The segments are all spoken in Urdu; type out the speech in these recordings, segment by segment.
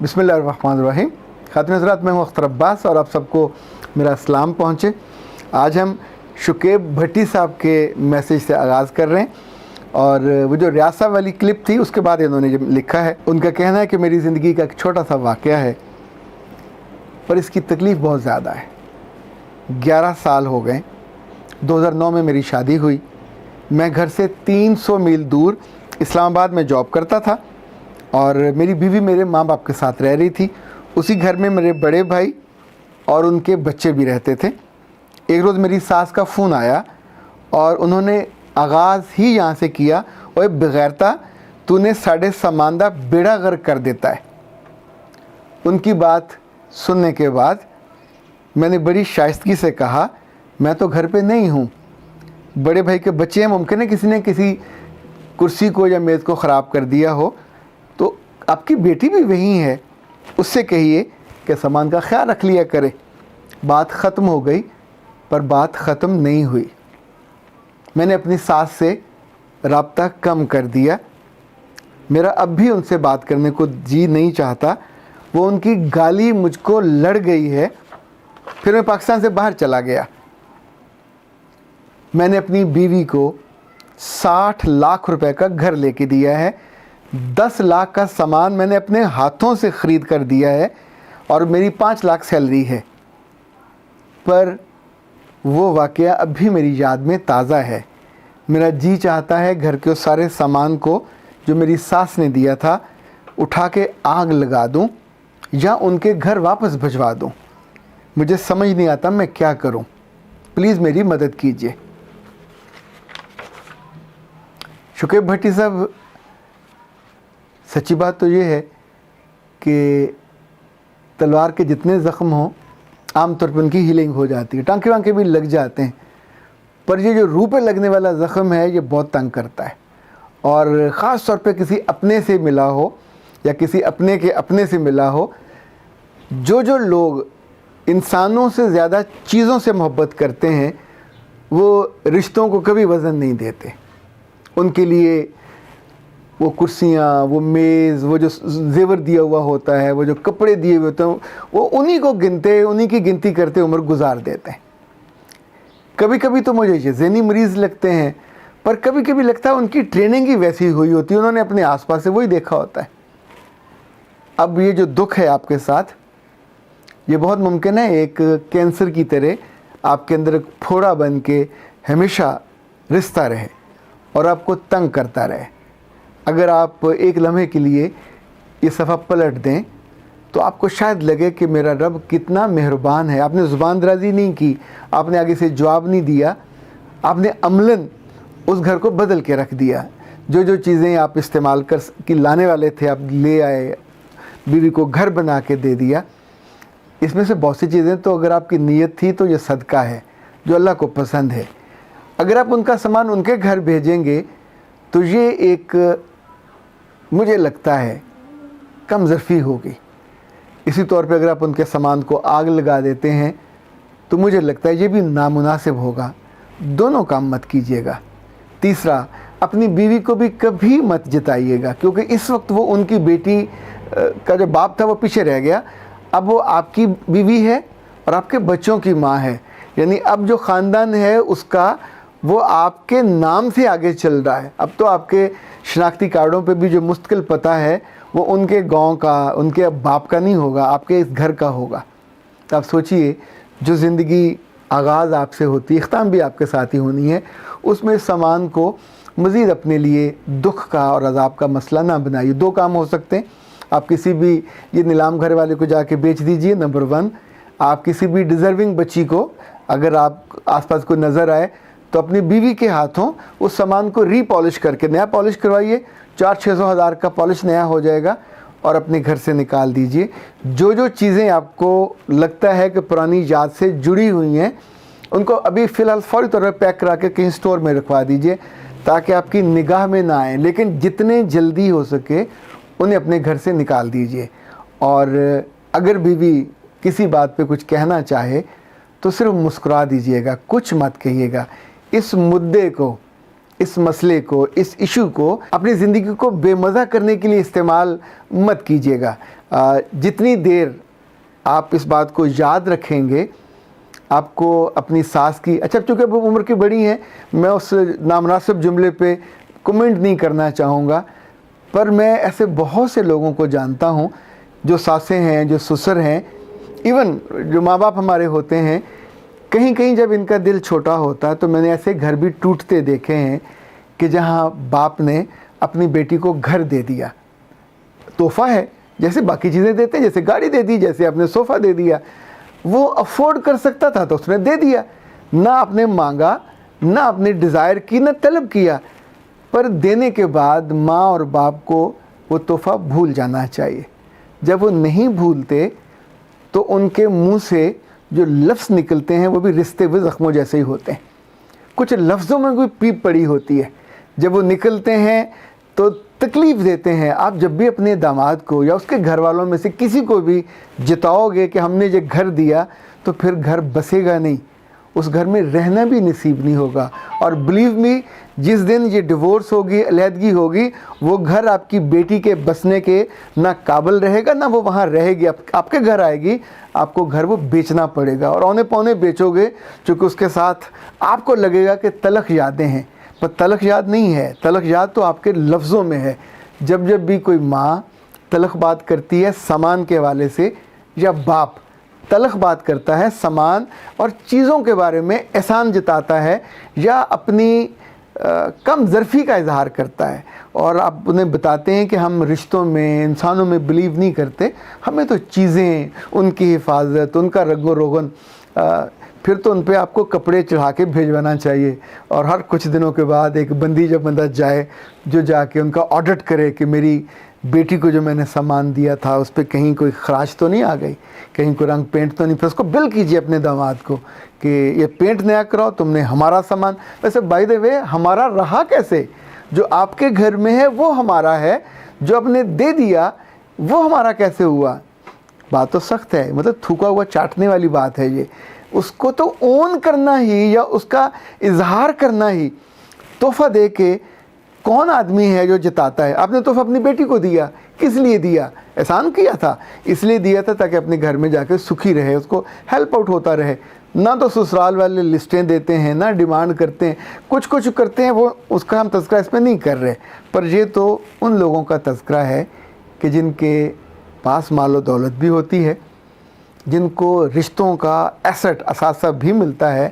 بسم اللہ الرحمن الرحیم۔ خاتون حضرات، میں ہوں اختر عباس اور آپ سب کو میرا سلام پہنچے۔ آج ہم شکیب بھٹی صاحب کے میسیج سے آغاز کر رہے ہیں، اور وہ جو ریاسہ والی کلپ تھی اس کے بعد انہوں نے جو لکھا ہے، ان کا کہنا ہے کہ میری زندگی کا ایک چھوٹا سا واقعہ ہے پر اس کی تکلیف بہت زیادہ ہے۔ 11 سال ہو گئے۔ 2009 میں میری شادی ہوئی۔ میں گھر سے 300 میل دور اسلام آباد میں جاب کرتا تھا، اور میری بیوی میرے ماں باپ کے ساتھ رہ رہی تھی۔ اسی گھر میں میرے بڑے بھائی اور ان کے بچے بھی رہتے تھے۔ ایک روز میری ساس کا فون آیا اور انہوں نے آغاز ہی یہاں سے کیا، اوے بغیرتا، تو نے ساڑھے سماندہ بیڑا غرق کر دیتا ہے۔ ان کی بات سننے کے بعد میں نے بڑی شائستگی سے کہا، میں تو گھر پہ نہیں ہوں، بڑے بھائی کے بچے ہیں، ممکن ہے کسی نے کسی کرسی کو یا میز کو خراب کر دیا ہو، تو آپ کی بیٹی بھی وہیں ہے، اس سے کہیے کہ سامان کا خیال رکھ لیا کرے۔ بات ختم ہو گئی، پر بات ختم نہیں ہوئی۔ میں نے اپنی ساس سے رابطہ کم کر دیا۔ میرا اب بھی ان سے بات کرنے کو جی نہیں چاہتا۔ وہ ان کی گالی مجھ کو لڑ گئی ہے۔ پھر میں پاکستان سے باہر چلا گیا۔ میں نے اپنی بیوی کو 60 لاکھ روپے کا گھر لے کے دیا ہے۔ 10 لاکھ کا سامان میں نے اپنے ہاتھوں سے خرید کر دیا ہے، اور میری 5 لاکھ سیلری ہے۔ پر وہ واقعہ اب بھی میری یاد میں تازہ ہے۔ میرا جی چاہتا ہے گھر کے سارے سامان کو جو میری ساس نے دیا تھا اٹھا کے آگ لگا دوں یا ان کے گھر واپس بھجوا دوں۔ مجھے سمجھ نہیں آتا میں کیا کروں، پلیز میری مدد کیجیے۔ شکیب بھٹی صاحب، سچی بات تو یہ ہے کہ تلوار کے جتنے زخم ہوں عام طور پہ ان کی ہیلنگ ہو جاتی ہے، ٹانکے وانکے بھی لگ جاتے ہیں، پر یہ جو روح پہ لگنے والا زخم ہے یہ بہت تنگ کرتا ہے، اور خاص طور پہ کسی اپنے سے ملا ہو یا کسی اپنے کے اپنے سے ملا ہو۔ جو لوگ انسانوں سے زیادہ چیزوں سے محبت کرتے ہیں وہ رشتوں کو کبھی وزن نہیں دیتے۔ ان کے لیے وہ کرسیاں، وہ میز، وہ جو زیور دیا ہوا ہوتا ہے، وہ جو کپڑے دیے ہوئے ہوتے ہیں، وہ انہی کو گنتے، انہی کی گنتی کرتے عمر گزار دیتے ہیں۔ کبھی کبھی تو مجھے یہ ذہنی مریض لگتے ہیں، پر کبھی کبھی لگتا ہے ان کی ٹریننگ ہی ویسی ہوئی ہوتی ہے، انہوں نے اپنے آس پاس سے وہی دیکھا ہوتا ہے۔ اب یہ جو دکھ ہے آپ کے ساتھ، یہ بہت ممکن ہے ایک کینسر کی طرح آپ کے اندر ایک پھوڑا بن کے ہمیشہ رستا رہے اور آپ کو تنگ کرتا رہے۔ اگر آپ ایک لمحے کے لیے یہ صفحہ پلٹ دیں تو آپ کو شاید لگے کہ میرا رب کتنا مہربان ہے۔ آپ نے زبان درازی نہیں کی، آپ نے آگے سے جواب نہیں دیا، آپ نے عملاً اس گھر کو بدل کے رکھ دیا۔ جو چیزیں آپ استعمال کی لانے والے تھے آپ لے آئے، بیوی کو گھر بنا کے دے دیا۔ اس میں سے بہت سی چیزیں تو اگر آپ کی نیت تھی تو یہ صدقہ ہے جو اللہ کو پسند ہے۔ اگر آپ ان کا سامان ان کے گھر بھیجیں گے تو یہ ایک، مجھے لگتا ہے، کم ظرفی ہوگی۔ اسی طور پہ اگر آپ ان کے سامان کو آگ لگا دیتے ہیں تو مجھے لگتا ہے یہ بھی نامناسب ہوگا۔ دونوں کام مت کیجیے گا۔ تیسرا، اپنی بیوی کو بھی کبھی مت جتائیے گا، کیونکہ اس وقت وہ ان کی بیٹی کا جو باپ تھا وہ پیچھے رہ گیا، اب وہ آپ کی بیوی ہے اور آپ کے بچوں کی ماں ہے، یعنی اب جو خاندان ہے اس کا وہ آپ کے نام سے آگے چل رہا ہے۔ اب تو آپ کے شناختی کارڈوں پہ بھی جو مستقل پتہ ہے وہ ان کے گاؤں کا، ان کے باپ کا نہیں ہوگا، آپ کے اس گھر کا ہوگا۔ تو آپ سوچئے، جو زندگی آغاز آپ سے ہوتی، اختتام بھی آپ کے ساتھ ہی ہونی ہے، اس میں سامان کو مزید اپنے لیے دکھ کا اور عذاب کا مسئلہ نہ بنائیے۔ 2 کام ہو سکتے ہیں، آپ کسی بھی یہ نیلام گھر والے کو جا کے بیچ دیجئے، نمبر 1۔ آپ کسی بھی ڈیزرونگ بچی کو، اگر آپ آس پاس کوئی نظر آئے تو اپنی بیوی کے ہاتھوں اس سامان کو ری پالش کر کے، نیا پالش کروائیے، 400-600 ہزار کا پالش نیا ہو جائے گا، اور اپنے گھر سے نکال دیجئے۔ جو چیزیں آپ کو لگتا ہے کہ پرانی یاد سے جڑی ہوئی ہیں، ان کو ابھی فی الحال فوری طور پر پیک کرا کے کہیں اسٹور میں رکھوا دیجئے تاکہ آپ کی نگاہ میں نہ آئیں، لیکن جتنے جلدی ہو سکے انہیں اپنے گھر سے نکال دیجئے۔ اور اگر بیوی کسی بات پہ کچھ کہنا چاہے تو صرف مسکرا دیجئے گا، کچھ مت کہیے گا۔ اس مدعے کو، اس مسئلے کو, اس ایشو کو اپنی زندگی کو بے مزہ کرنے کے لیے استعمال مت کیجیے گا. جتنی دیر آپ اس بات کو یاد رکھیں گے, آپ کو اپنی ساس کی, اچھا چونکہ وہ عمر کی بڑی ہیں, میں اس نامناسب جملے پہ کمنٹ نہیں کرنا چاہوں گا, پر میں ایسے بہت سے لوگوں کو جانتا ہوں جو ساسیں ہیں, جو سسر ہیں, ایون جو ماں باپ ہمارے ہوتے ہیں, کہیں کہیں جب ان کا دل چھوٹا ہوتا ہے تو میں نے ایسے گھر بھی ٹوٹتے دیکھے ہیں کہ جہاں باپ نے اپنی بیٹی کو گھر دے دیا, تحفہ ہے جیسے باقی چیزیں دیتے ہیں, جیسے گاڑی دے دی, جیسے اپنے صوفہ دے دیا, وہ افورڈ کر سکتا تھا تو اس نے دے دیا, نہ آپ نے مانگا, نہ آپ نے ڈیزائر کی, نہ طلب کیا. پر دینے کے بعد ماں اور باپ کو وہ تحفہ بھول جانا چاہیے. جب وہ نہیں بھولتے تو ان کے منہ سے جو لفظ نکلتے ہیں وہ بھی رشتے ہوئے زخموں جیسے ہی ہوتے ہیں. کچھ لفظوں میں کوئی پیپ پڑی ہوتی ہے, جب وہ نکلتے ہیں تو تکلیف دیتے ہیں. آپ جب بھی اپنے داماد کو یا اس کے گھر والوں میں سے کسی کو بھی جتاؤ گے کہ ہم نے یہ گھر دیا, تو پھر گھر بسے گا نہیں, اس گھر میں رہنا بھی نصیب نہیں ہوگا. اور بلیو می, جس دن یہ ڈیورس ہوگی, علیحدگی ہوگی, وہ گھر آپ کی بیٹی کے بسنے کے نہ قابل رہے گا, نہ وہ وہاں رہے گی. آپ کے گھر آئے گی, آپ کو گھر وہ بیچنا پڑے گا, اور اونے پونے بیچو گے, چونکہ اس کے ساتھ آپ کو لگے گا کہ تلخ یادیں ہیں. پر تلخ یاد نہیں ہے, تلخ یاد تو آپ کے لفظوں میں ہے. جب جب بھی کوئی ماں تلخ بات کرتی ہے سامان کے حوالے سے, یا باپ تلخ بات کرتا ہے سامان اور چیزوں کے بارے میں, احسان جتاتا ہے یا اپنی کم ظرفی کا اظہار کرتا ہے, اور آپ انہیں بتاتے ہیں کہ ہم رشتوں میں, انسانوں میں بلیو نہیں کرتے, ہمیں تو چیزیں, ان کی حفاظت, ان کا رگ و روغن, پھر تو ان پہ آپ کو کپڑے چڑھا کے بھیجوانا چاہیے. اور ہر کچھ دنوں کے بعد ایک بندی جب بندہ جائے, جو جا کے ان کا آڈٹ کرے کہ میری بیٹی کو جو میں نے سامان دیا تھا اس پہ کہیں کوئی خراش تو نہیں آ گئی, کہیں کوئی رنگ پینٹ تو نہیں. پھر اس کو بل کیجیے اپنے داماد کو کہ یہ پینٹ نیا کراؤ, تم نے ہمارا سامان. ویسے بائی دا وے, ہمارا رہا کیسے؟ جو آپ کے گھر میں ہے وہ ہمارا ہے, جو آپ نے دے دیا وہ ہمارا کیسے ہوا؟ بات تو سخت ہے, مطلب تھوکا ہوا چاٹنے والی بات ہے یہ. اس کو تو اون کرنا ہی یا اس کا اظہار کرنا ہی. تحفہ دے کے کون آدمی ہے جو جتاتا ہے؟ آپ نے تحفہ اپنی بیٹی کو دیا, کس لیے دیا؟ احسان کیا تھا, اس لیے دیا تھا تاکہ اپنے گھر میں جا کے سکھی رہے, اس کو ہیلپ آؤٹ ہوتا رہے. نہ تو سسرال والے لسٹیں دیتے ہیں, نہ ڈیمانڈ کرتے ہیں, کچھ کرتے ہیں, وہ اس کا ہم تذکرہ اس میں نہیں کر رہے. پر یہ تو ان لوگوں کا تذکرہ ہے کہ جن کے پاس مال و دولت بھی ہوتی ہے, جن کو رشتوں کا ایسٹ اثاثہ بھی ملتا ہے,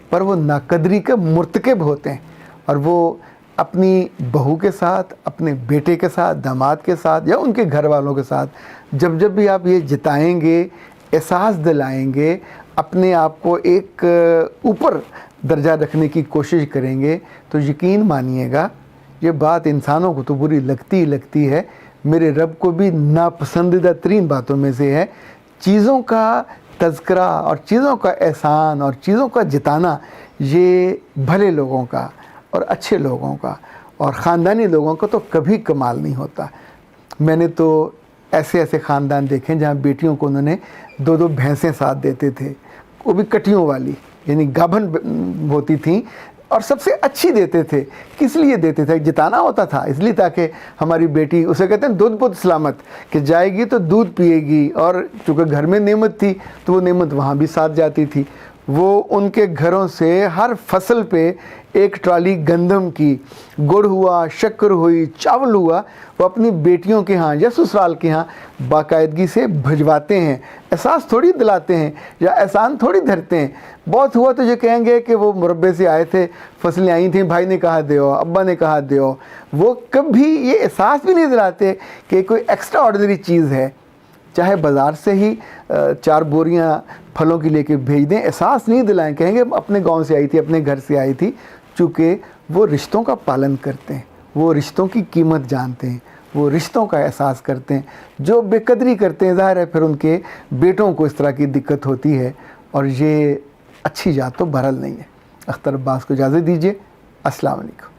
پر وہ ناقدری کے مرتکب ہوتے ہیں. اور وہ اپنی بہو کے ساتھ, اپنے بیٹے کے ساتھ, داماد کے ساتھ, یا ان کے گھر والوں کے ساتھ جب بھی آپ یہ جتائیں گے, احساس دلائیں گے, اپنے آپ کو ایک اوپر درجہ رکھنے کی کوشش کریں گے, تو یقین مانیے گا یہ بات انسانوں کو تو بری لگتی ہے, میرے رب کو بھی ناپسندیدہ ترین باتوں میں سے ہے. چیزوں کا تذکرہ اور چیزوں کا احسان اور چیزوں کا جتانا, یہ بھلے لوگوں کا اور اچھے لوگوں کا اور خاندانی لوگوں کا تو کبھی کمال نہیں ہوتا. میں نے تو ایسے خاندان دیکھے جہاں بیٹیوں کو انہوں نے 2 بھینسیں ساتھ دیتے تھے, وہ بھی کٹیوں والی, یعنی گابھن ہوتی تھیں, اور سب سے اچھی دیتے تھے. کس لیے دیتے تھے؟ جتانا ہوتا تھا, اس لیے تاکہ ہماری بیٹی, اسے کہتے ہیں دودھ پت سلامت, کہ جائے گی تو دودھ پیے گی, اور چونکہ گھر میں نعمت تھی تو وہ نعمت وہاں بھی ساتھ جاتی تھی. وہ ان کے گھروں سے ہر فصل پہ 1 ٹرالی گندم کی, گڑ ہوا, شکر ہوئی, چاول ہوا, وہ اپنی بیٹیوں کے ہاں یا سسرال کے ہاں باقاعدگی سے بھجواتے ہیں. احساس تھوڑی دلاتے ہیں یا احسان تھوڑی دھرتے ہیں. بہت ہوا تو یہ کہیں گے کہ وہ مربے سے آئے تھے, فصلیں آئی تھیں, بھائی نے کہا دیو, ابا نے کہا دیو. وہ کبھی یہ احساس بھی نہیں دلاتے کہ کوئی ایکسٹرا آرڈنری چیز ہے. چاہے بازار سے ہی 4 بوریاں پھلوں کی لے کے بھیج دیں, احساس نہیں دلائیں, کہیں گے اپنے گاؤں سے آئی تھی, اپنے گھر سے آئی تھی. چونکہ وہ رشتوں کا پالن کرتے ہیں, وہ رشتوں کی قیمت جانتے ہیں, وہ رشتوں کا احساس کرتے ہیں. جو بے قدری کرتے ہیں, ظاہر ہے پھر ان کے بیٹوں کو اس طرح کی دقت ہوتی ہے, اور یہ اچھی بات تو بہرحال نہیں ہے. اختر عباس کو اجازت دیجیے. السلام علیکم.